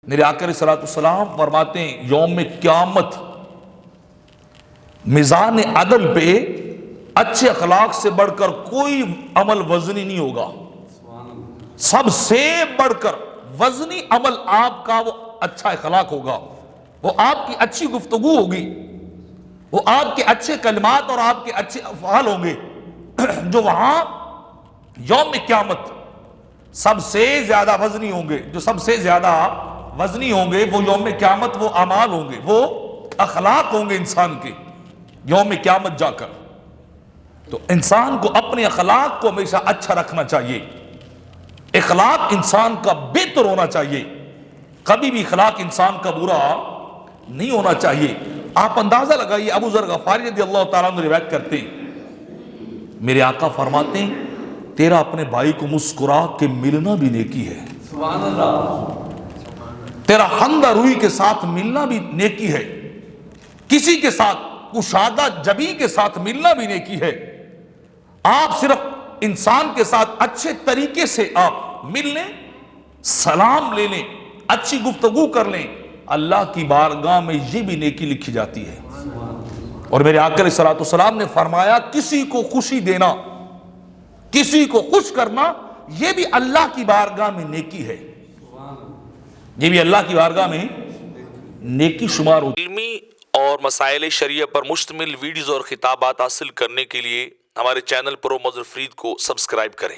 میرے آقا علیہ السلام فرماتے ہیں یوم قیامت میزان عدل پہ اچھے اخلاق سے بڑھ کر کوئی عمل وزنی نہیں ہوگا. سب سے بڑھ کر وزنی عمل آپ کا وہ اچھا اخلاق ہوگا، وہ آپ کی اچھی گفتگو ہوگی، وہ آپ کے اچھے کلمات اور آپ کے اچھے افعال ہوں گے جو وہاں یوم قیامت سب سے زیادہ وزنی ہوں گے. جو سب سے زیادہ وزنی ہوں گے وہ یوم قیامت وہ اعمال ہوں گے، وہ اخلاق ہوں گے انسان کے یوم قیامت جا کر. تو انسان کو اپنے اخلاق کو ہمیشہ اچھا رکھنا چاہیے، اخلاق انسان کا بہتر ہونا چاہیے، کبھی بھی اخلاق انسان کا برا نہیں ہونا چاہیے. آپ اندازہ لگائیے، ابو ذر غفاری رضی اللہ تعالیٰ عنہ روایت کرتے ہیں میرے آقا فرماتے ہیں تیرا اپنے بھائی کو مسکرا کے ملنا بھی نیکی ہے. سبحان اللہ. تیرا خندہ روئی کے ساتھ ملنا بھی نیکی ہے، کسی کے ساتھ کشادہ جبی کے ساتھ ملنا بھی نیکی ہے. آپ صرف انسان کے ساتھ اچھے طریقے سے آپ مل لیں، سلام لے لیں، اچھی گفتگو کر لیں، اللہ کی بارگاہ میں یہ بھی نیکی لکھی جاتی ہے. اور میرے آقا علیہ السلام نے فرمایا کسی کو خوشی دینا، کسی کو خوش کرنا، یہ بھی اللہ کی بارگاہ میں نیکی ہے، یہ بھی اللہ کی بارگاہ میں نیکی شمار ہوتی. علمی اور مسائل شریعہ پر مشتمل ویڈیوز اور خطابات حاصل کرنے کے لیے ہمارے چینل پرو مظہر فرید کو سبسکرائب کریں.